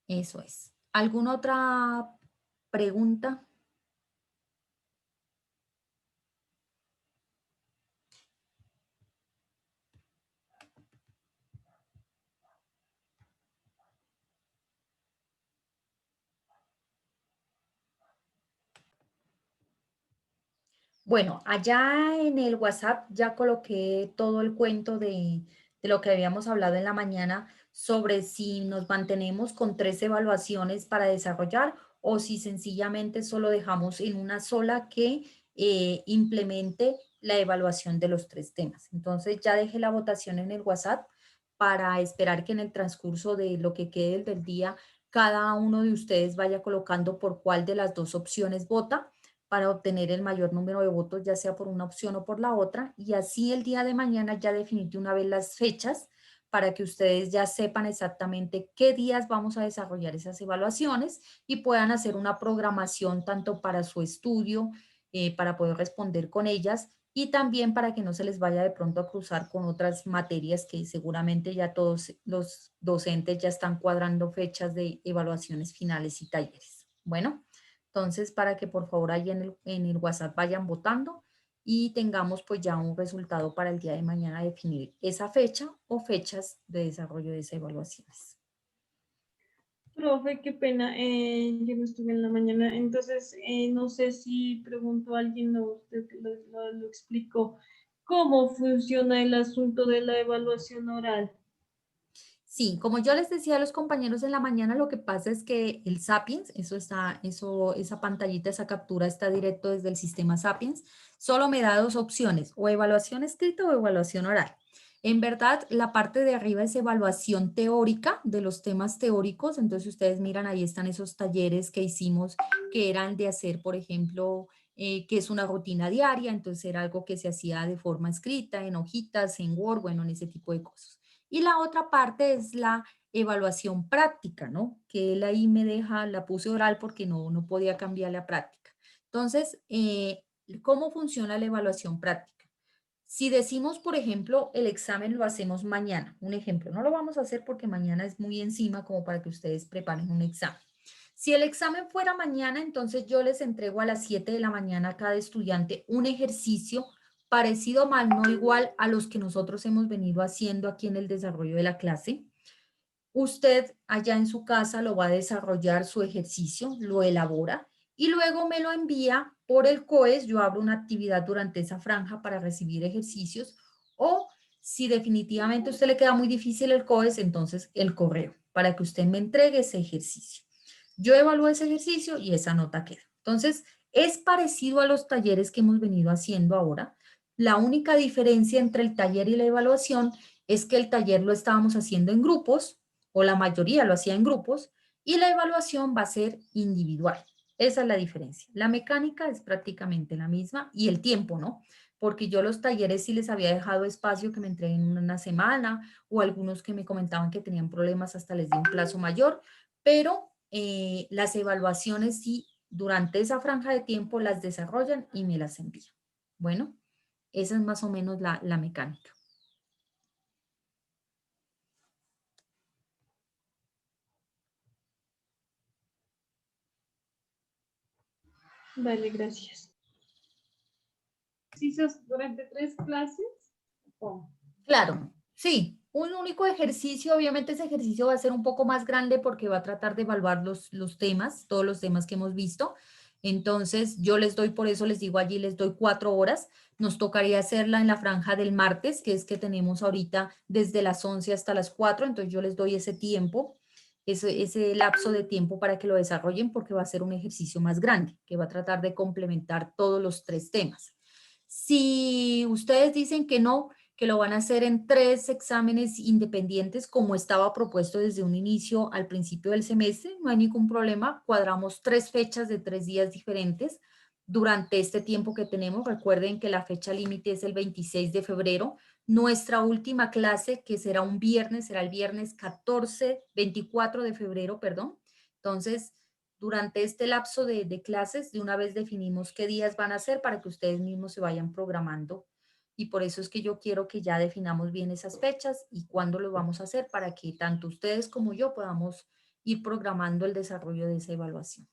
Eso es. ¿Alguna otra pregunta? Bueno, allá en el WhatsApp ya coloqué todo el cuento de lo que habíamos hablado en la mañana sobre si nos mantenemos con 3 evaluaciones para desarrollar o si sencillamente solo dejamos en una sola que implemente la evaluación de los 3 temas. Entonces ya dejé la votación en el WhatsApp para esperar que en el transcurso de lo que quede del día, cada uno de ustedes vaya colocando por cuál de las 2 opciones vota para obtener el mayor número de votos, ya sea por una opción o por la otra, y así el día de mañana ya definir de una vez las fechas para que ustedes ya sepan exactamente qué días vamos a desarrollar esas evaluaciones y puedan hacer una programación tanto para su estudio, para poder responder con ellas y también para que no se les vaya de pronto a cruzar con otras materias que seguramente ya todos los docentes ya están cuadrando fechas de evaluaciones finales y talleres. Bueno, entonces para que por favor ahí en el WhatsApp vayan votando y tengamos pues ya un resultado para el día de mañana definir esa fecha o fechas de desarrollo de esas evaluaciones. Profe, qué pena, yo no estuve en la mañana, entonces no sé si preguntó a alguien o usted lo explicó. ¿Cómo funciona el asunto de la evaluación oral? Sí, como yo les decía a los compañeros en la mañana, lo que pasa es que el Sapiens, esa pantallita, esa captura está directo desde el sistema Sapiens, solo me da 2 opciones, o evaluación escrita o evaluación oral. En verdad, la parte de arriba es evaluación teórica de los temas teóricos, entonces ustedes miran, ahí están esos talleres que hicimos que eran de hacer, por ejemplo, que es una rutina diaria, entonces era algo que se hacía de forma escrita, en hojitas, en Word, bueno, en ese tipo de cosas. Y la otra parte es la evaluación práctica, ¿no? Que él ahí me deja, la puse oral porque no podía cambiar la práctica. Entonces, ¿cómo funciona la evaluación práctica? Si decimos, por ejemplo, el examen lo hacemos mañana, un ejemplo, no lo vamos a hacer porque mañana es muy encima como para que ustedes preparen un examen. Si el examen fuera mañana, entonces yo les entrego a las 7 de la mañana a cada estudiante un ejercicio parecido mal, no igual a los que nosotros hemos venido haciendo aquí en el desarrollo de la clase. Usted allá en su casa lo va a desarrollar su ejercicio, lo elabora y luego me lo envía por el COES. Yo abro una actividad durante esa franja para recibir ejercicios o si definitivamente a usted le queda muy difícil el COES, entonces el correo para que usted me entregue ese ejercicio. Yo evalúo ese ejercicio y esa nota queda. Entonces, es parecido a los talleres que hemos venido haciendo ahora. La única diferencia entre el taller y la evaluación es que el taller lo estábamos haciendo en grupos, o la mayoría lo hacía en grupos, y la evaluación va a ser individual. Esa es la diferencia. La mecánica es prácticamente la misma y el tiempo, ¿no? Porque yo los talleres sí les había dejado espacio que me entreguen una semana o algunos que me comentaban que tenían problemas hasta les di un plazo mayor, pero las evaluaciones sí durante esa franja de tiempo las desarrollan y me las envían. Bueno, esa es más o menos la mecánica. Vale, gracias. ¿Ejercicios durante 3 clases? ¿Cómo? Claro, sí, un único ejercicio, obviamente ese ejercicio va a ser un poco más grande porque va a tratar de evaluar los temas, todos los temas que hemos visto. Entonces, yo les doy, por eso les digo allí, les doy 4 horas. Nos tocaría hacerla en la franja del martes, que es que tenemos ahorita desde las 11 hasta las 4. Entonces yo les doy ese tiempo, ese lapso de tiempo para que lo desarrollen porque va a ser un ejercicio más grande, que va a tratar de complementar todos los 3 temas. Si ustedes dicen que no, que lo van a hacer en 3 exámenes independientes, como estaba propuesto desde un inicio al principio del semestre, no hay ningún problema. Cuadramos 3 fechas de 3 días diferentes durante este tiempo que tenemos. Recuerden que la fecha límite es el 26 de febrero. Nuestra última clase, que será un viernes, será el viernes 24 de febrero, perdón. Entonces, durante este lapso de clases, de una vez definimos qué días van a ser para que ustedes mismos se vayan programando y por eso es que yo quiero que ya definamos bien esas fechas y cuándo lo vamos a hacer para que tanto ustedes como yo podamos ir programando el desarrollo de esa evaluación.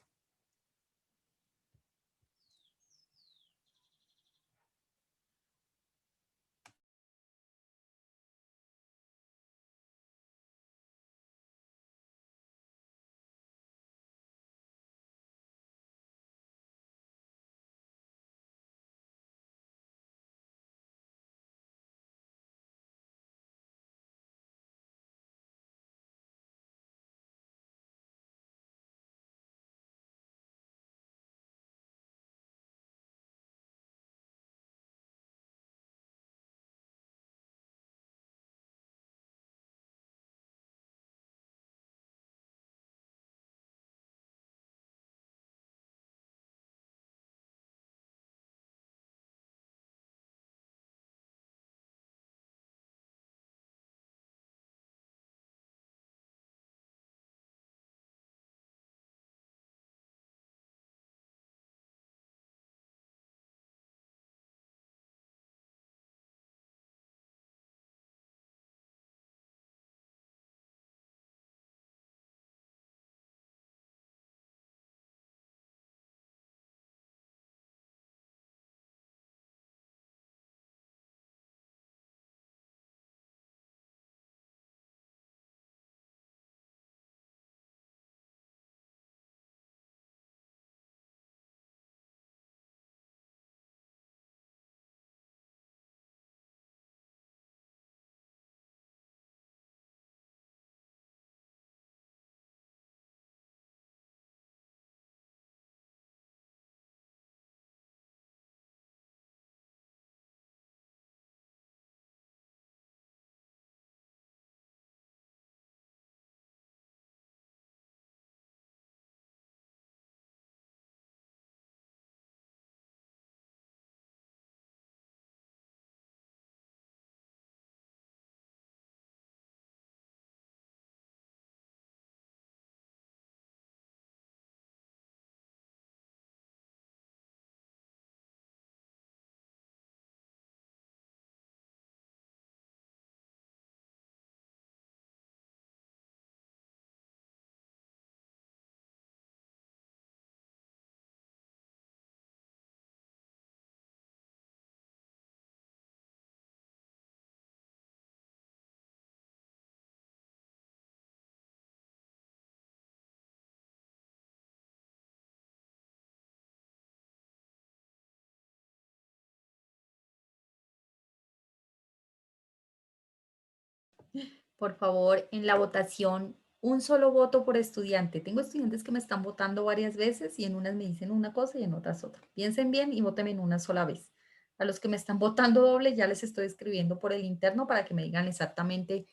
Por favor, en la votación, un solo voto por estudiante. Tengo estudiantes que me están votando varias veces y en unas me dicen una cosa y en otras otra. Piensen bien y voten en una sola vez. A los que me están votando doble ya les estoy escribiendo por el interno para que me digan exactamente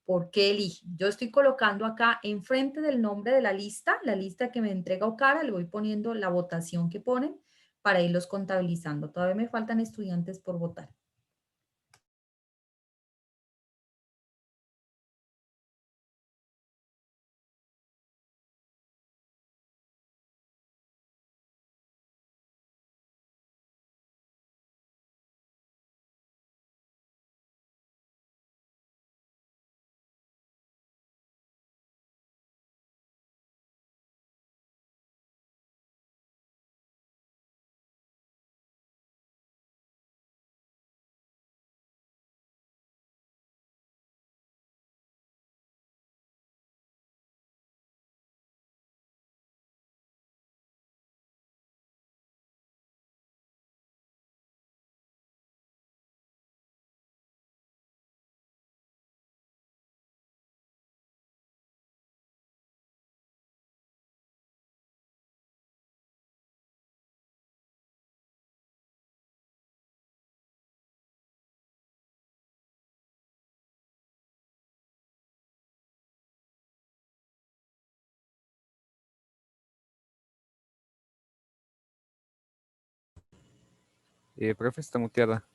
por qué eligen. Yo estoy colocando acá enfrente del nombre de la lista que me entrega Ocara, le voy poniendo la votación que ponen para irlos contabilizando. Todavía me faltan estudiantes por votar. Profe, está muteada.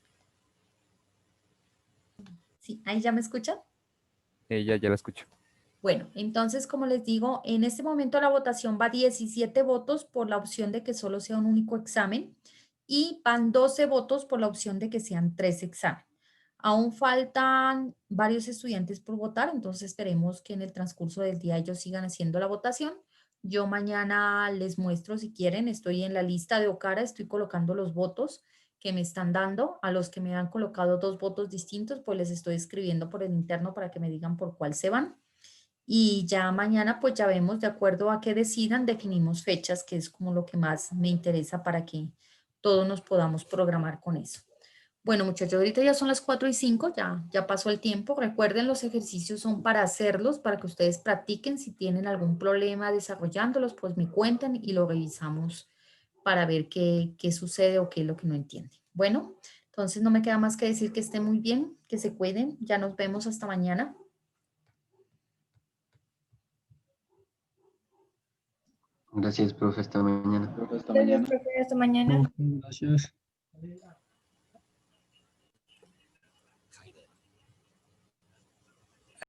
¿Sí? ¿Ahí ya me escuchan? Ya la escucho. Bueno, entonces, como les digo, en este momento la votación va 17 votos por la opción de que solo sea un único examen y van 12 votos por la opción de que sean 3 exámenes. Aún faltan varios estudiantes por votar, entonces esperemos que en el transcurso del día ellos sigan haciendo la votación. Yo mañana les muestro si quieren, estoy en la lista de Ocara, estoy colocando los votos que me están dando. A los que me han colocado 2 votos distintos, pues les estoy escribiendo por el interno para que me digan por cuál se van. Y ya mañana pues ya vemos, de acuerdo a qué decidan, definimos fechas, que es como lo que más me interesa para que todos nos podamos programar con eso. Bueno, muchachos, ahorita ya son las 4:05, ya pasó el tiempo. Recuerden, los ejercicios son para hacerlos, para que ustedes practiquen. Si tienen algún problema desarrollándolos, pues me cuentan y lo revisamos para ver qué sucede o qué es lo que no entienden. Bueno, entonces no me queda más que decir que estén muy bien, que se cuiden. Ya nos vemos hasta mañana. Gracias, profe. Hasta mañana. Gracias, profe. Hasta mañana. Gracias.